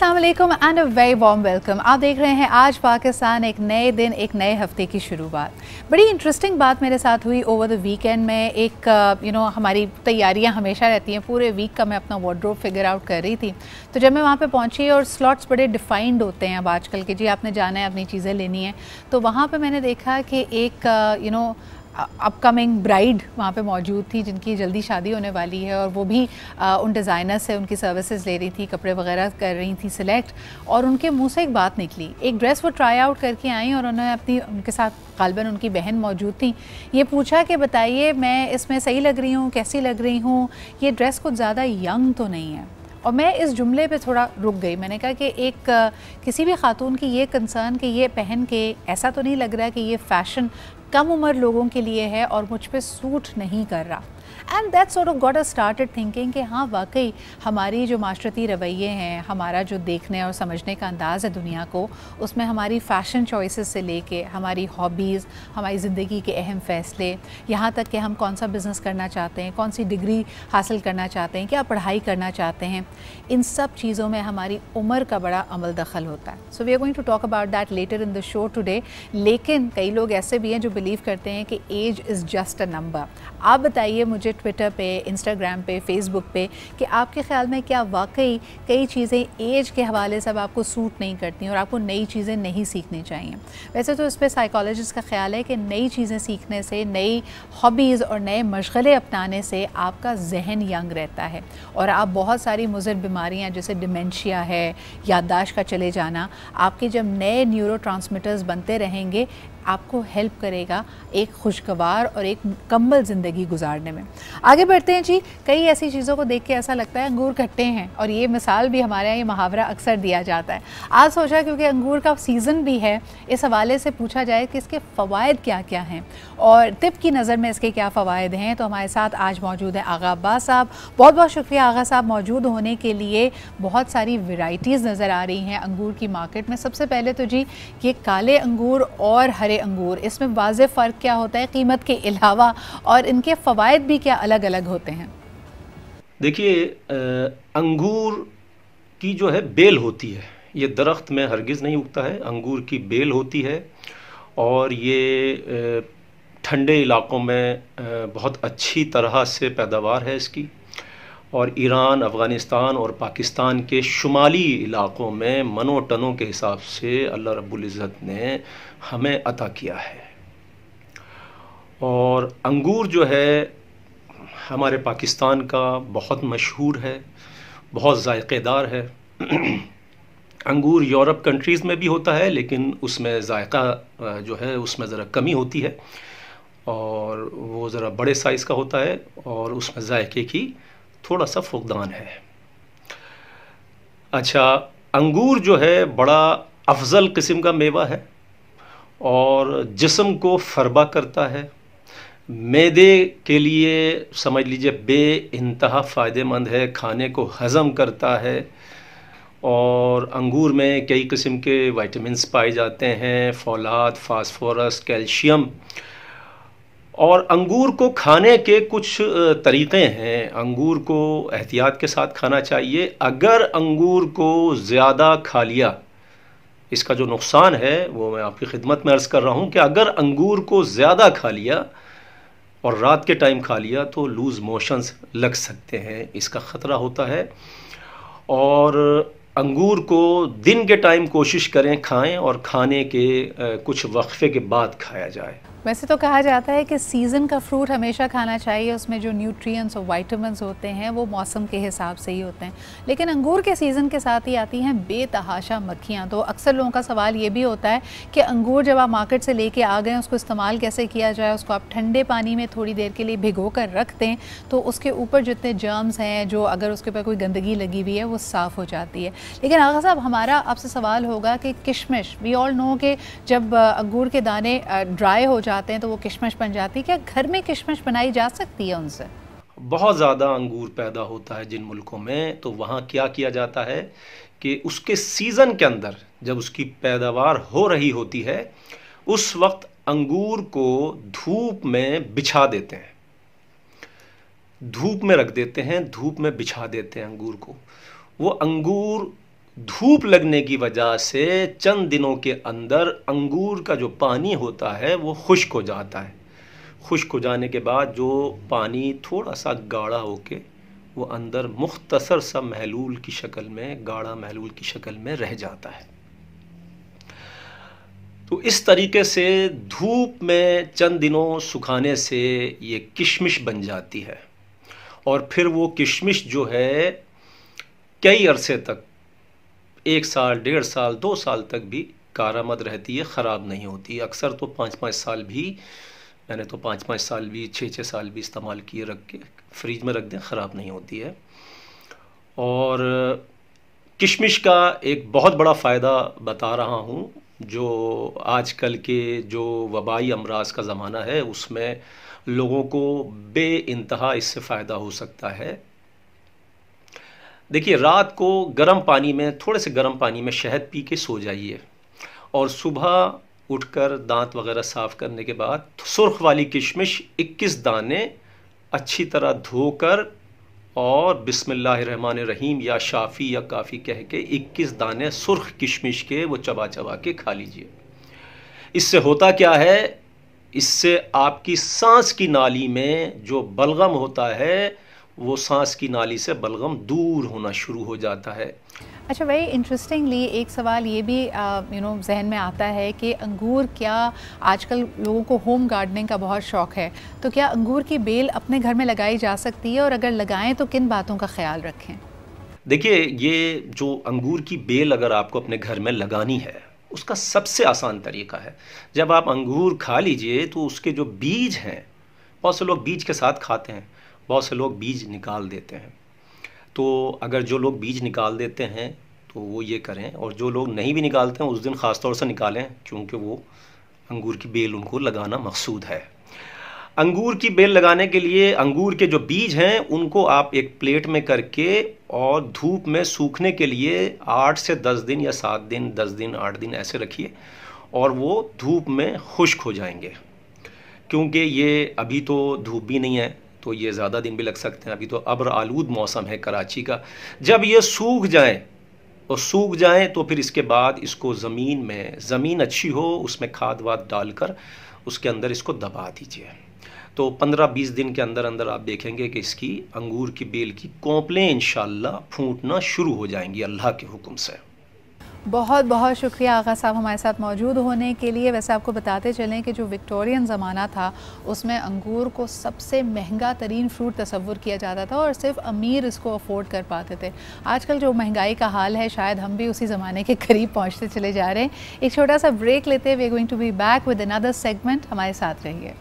अस्सलाम वालेकुम and a very warm welcome. आप देख रहे हैं आज पाकिस्तान, एक नए दिन, एक नए हफ्ते की शुरुआत। बड़ी इंटरेस्टिंग बात मेरे साथ हुई ओवर द वीकेंड में। एक हमारी तैयारियां हमेशा रहती हैं, पूरे वीक का मैं अपना वार्डरोब फिगर आउट कर रही थी। तो जब मैं वहाँ पे पहुँची और स्लॉट्स बड़े डिफाइंड होते हैं अब आजकल के, जी आपने जाना है अपनी चीज़ें लेनी है, तो वहाँ पर मैंने देखा कि एक अपकमिंग ब्राइड वहाँ पे मौजूद थी जिनकी जल्दी शादी होने वाली है, और वो भी उन डिज़ाइनर से उनकी सर्विसेज ले रही थी, कपड़े वगैरह कर रही थी सिलेक्ट। और उनके मुंह से एक बात निकली, एक ड्रेस वो ट्राई आउट करके आई और उन्होंने उनके साथ गालबन उनकी बहन मौजूद थी, ये पूछा कि बताइए मैं इसमें सही लग रही हूँ, कैसी लग रही हूँ, ये ड्रेस कुछ ज़्यादा यंग तो नहीं है। और मैं इस जुमले पे थोड़ा रुक गई। मैंने कहा कि किसी भी खातून की ये कंसर्न कि ये पहन के ऐसा तो नहीं लग रहा कि ये फ़ैशन कम उम्र लोगों के लिए है और मुझ पे सूट नहीं कर रहा। And that sort of got us started thinking कि हाँ वाकई हमारी जो माशरती रवैये हैं, हमारा जो देखने और समझने का अंदाज़ है दुनिया को, उसमें हमारी फ़ैशन चॉइसेस से लेके हमारी हॉबीज़, हमारी ज़िंदगी के अहम फ़ैसले, यहाँ तक कि हम कौन सा बिज़नेस करना चाहते हैं, कौन सी डिग्री हासिल करना चाहते हैं, क्या पढ़ाई करना चाहते हैं, इन सब चीज़ों में हमारी उम्र का बड़ा अमल दखल होता है। So we are going to talk about that letter in the show today. लेकिन कई लोग ऐसे भी हैं जो बिलीव करते हैं कि age is just a number. आप बताइए मुझे ट्विटर पे, इंस्टाग्राम पे, फेसबुक पे कि आपके ख़्याल में क्या वाकई कई चीज़ें एज के हवाले से अब आपको सूट नहीं करती और आपको नई चीज़ें नहीं सीखनी चाहिए। वैसे तो इस पर साइकोलॉजिस्ट का ख्याल है कि नई चीज़ें सीखने से, नई हॉबीज़ और नए मशगले अपनाने से आपका जहन यंग रहता है और आप बहुत सारी मुज़र बीमारियाँ जैसे डिमेंशिया है, याददाश्त का चले जाना, आपके जब नए न्यूरोट्रांसमीटर्स बनते रहेंगे आपको हेल्प करेगा एक खुशगवार और एक मुकम्मल ज़िंदगी गुजारने में। आगे बढ़ते हैं जी। कई ऐसी चीज़ों को देख के ऐसा लगता है अंगूर खट्टे हैं, और ये मिसाल भी हमारे यहाँ ये मुहावरा अक्सर दिया जाता है। आज सोचा क्योंकि अंगूर का सीज़न भी है, इस हवाले से पूछा जाए कि इसके फ़वाइद क्या क्या हैं और तिब की नज़र में इसके क्या फ़वाइद हैं। तो हमारे साथ आज मौजूद हैं आगा अब्बास साहब। बहुत बहुत शुक्रिया आगा साहब मौजूद होने के लिए। बहुत सारी वेराइटीज़ नज़र आ रही हैं अंगूर की मार्केट में। सबसे पहले तो जी ये काले अंगूर और हरे अंगूर, इसमें वाज़ेह फ़र्क क्या होता है कीमत के अलावा, और इनके फ़वाइद भी क्या अलग अलग होते हैं? देखिए, अंगूर की जो है बेल होती है, ये दरख्त में हरगिज़ नहीं उगता है। अंगूर की बेल होती है और ये ठंडे इलाक़ों में बहुत अच्छी तरह से पैदावार है इसकी, और ईरान, अफ़गानिस्तान और पाकिस्तान के शुमाली इलाक़ों में मनो टनों के हिसाब से अल्लाह रब्बुल इज़्ज़त ने हमें अता किया है। और अंगूर जो है हमारे पाकिस्तान का बहुत मशहूर है, बहुत ज़ायक़ेदार है। अंगूर यूरोप कंट्रीज़ में भी होता है, लेकिन उसमें ज़ायक़ा जो है उसमें ज़रा कमी होती है और वो ज़रा बड़े साइज़ का होता है और उसमें ज़ायक़े की थोड़ा सा फुक़दान है। अच्छा, अंगूर जो है बड़ा अफजल किस्म का मेवा है और जिस्म को फरबा करता है, मैदे के लिए समझ लीजिए बेइंतहा फ़ायदेमंद है, खाने को हज़म करता है। और अंगूर में कई किस्म के विटामिन्स पाए जाते हैं, फौलाद, फास्फोरस, कैल्शियम। और अंगूर को खाने के कुछ तरीक़े हैं। अंगूर को एहतियात के साथ खाना चाहिए। अगर अंगूर को ज़्यादा खा लिया, इसका जो नुकसान है वो मैं आपकी खिदमत में अर्ज़ कर रहा हूँ कि अगर अंगूर को ज़्यादा खा लिया और रात के टाइम खा लिया तो लूज़ मोशंस लग सकते हैं, इसका ख़तरा होता है। और अंगूर को दिन के टाइम कोशिश करें खाएं और खाने के कुछ वक्फे के बाद खाया जाए। वैसे तो कहा जाता है कि सीज़न का फ्रूट हमेशा खाना चाहिए, उसमें जो न्यूट्रिएंट्स और विटामिन्स होते हैं वो मौसम के हिसाब से ही होते हैं। लेकिन अंगूर के सीज़न के साथ ही आती हैं बेतहाशा मक्खियाँ। तो अक्सर लोगों का सवाल ये भी होता है कि अंगूर जब आप मार्केट से लेके आ गए उसको इस्तेमाल कैसे किया जाए। उसको आप ठंडे पानी में थोड़ी देर के लिए भिगो कर रख दें तो उसके ऊपर जितने जर्म्स हैं, जो अगर उसके ऊपर कोई गंदगी लगी हुई है वो साफ़ हो जाती है। लेकिन आगा साहब हमारा आपसे सवाल होगा कि किशमिश, वी ऑल नो कि जब अंगूर के दाने ड्राई हो जाते हैं तो वो किशमिश बन जाती है। क्या घर में किशमिश बनाई जा सकती है उनसे? बहुत ज़्यादा अंगूर पैदा होता है जिन मुल्कों में, तो वहाँ क्या किया जाता है कि उसके सीज़न के अंदर जब उसकी पैदावार हो रही होती है उस वक्त अंगूर को धूप में बिछा देते हैं, धूप में रख देते हैं, धूप में बिछा देते हैं अंगूर को। वो अंगूर धूप लगने की वजह से चंद दिनों के अंदर अंगूर का जो पानी होता है वो खुश्क हो जाता है। खुश्क हो जाने के बाद जो पानी थोड़ा सा गाढ़ा होके वो अंदर मुख्तसर सा महलूल की शक्ल में, गाढ़ा महलूल की शक्ल में रह जाता है। तो इस तरीके से धूप में चंद दिनों सुखाने से ये किशमिश बन जाती है और फिर वो किशमिश जो है कई अरसे तक, 1 साल, 1.5 साल, 2 साल तक भी कारामद रहती है, ख़राब नहीं होती। अक्सर तो 5-5 साल भी, मैंने तो 5-5 साल भी, 6-6 साल भी इस्तेमाल किए, रख के फ्रिज में रख दें, ख़राब नहीं होती है। और किशमिश का एक बहुत बड़ा फ़ायदा बता रहा हूँ, जो आजकल के जो वबाई अमराज का ज़माना है उसमें लोगों को बेइंतहा इससे फ़ायदा हो सकता है। देखिए, रात को गर्म पानी में, थोड़े से गर्म पानी में शहद पी के सो जाइए और सुबह उठकर दांत वगैरह साफ़ करने के बाद सुर्ख वाली किशमिश 21 दाने अच्छी तरह धोकर और बिस्मिल्लाहिर्रहमानिर्रहीम या शाफ़ी या काफ़ी कह के 21 दाने सुर्ख किशमिश के वो चबा चबा के खा लीजिए। इससे होता क्या है, इससे आपकी सांस की नाली में जो बलगम होता है वो सांस की नाली से बलगम दूर होना शुरू हो जाता है। अच्छा, वेरी इंटरेस्टिंगली एक सवाल ये भी जहन में आता है कि अंगूर, क्या आजकल लोगों को होम गार्डनिंग का बहुत शौक़ है, तो क्या अंगूर की बेल अपने घर में लगाई जा सकती है और अगर लगाएं तो किन बातों का ख्याल रखें? देखिए, ये जो अंगूर की बेल अगर आपको अपने घर में लगानी है उसका सबसे आसान तरीका है, जब आप अंगूर खा लीजिए तो उसके जो बीज हैं, बहुत से लोग बीज के साथ खाते हैं, बहुत से लोग बीज निकाल देते हैं। तो अगर जो लोग बीज निकाल देते हैं तो वो ये करें, और जो लोग नहीं भी निकालते हैं उस दिन ख़ास तौर से निकालें, क्योंकि वो अंगूर की बेल उनको लगाना मकसूद है। अंगूर की बेल लगाने के लिए अंगूर के जो बीज हैं उनको आप एक प्लेट में करके और धूप में सूखने के लिए 8 से 10 दिन या 7 दिन, 10 दिन, 8 दिन ऐसे रखिए और वो धूप में खुश्क हो जाएंगे। क्योंकि ये अभी तो धूप भी नहीं है तो ये ज़्यादा दिन भी लग सकते हैं, अभी तो अब्र आलूद मौसम है कराची का। जब ये सूख जाएं तो फिर इसके बाद इसको ज़मीन अच्छी हो उसमें खाद वाद डालकर उसके अंदर इसको दबा दीजिए। तो 15-20 दिन के अंदर अंदर आप देखेंगे कि इसकी अंगूर की बेल की कोंपलें इंशाल्लाह फूटना शुरू हो जाएंगी अल्लाह के हुक्म से। बहुत बहुत शुक्रिया आगा साहब हमारे साथ मौजूद होने के लिए। वैसे आपको बताते चलें कि जो विक्टोरियन ज़माना था उसमें अंगूर को सबसे महंगा तरीन फ्रूट तस्वुर किया जाता था और सिर्फ अमीर इसको अफोर्ड कर पाते थे। आजकल जो महंगाई का हाल है शायद हम भी उसी ज़माने के करीब पहुँचते चले जा रहे हैं। एक छोटा सा ब्रेक लेते हुए we are going to be back with another segment, हमारे साथ रहिए।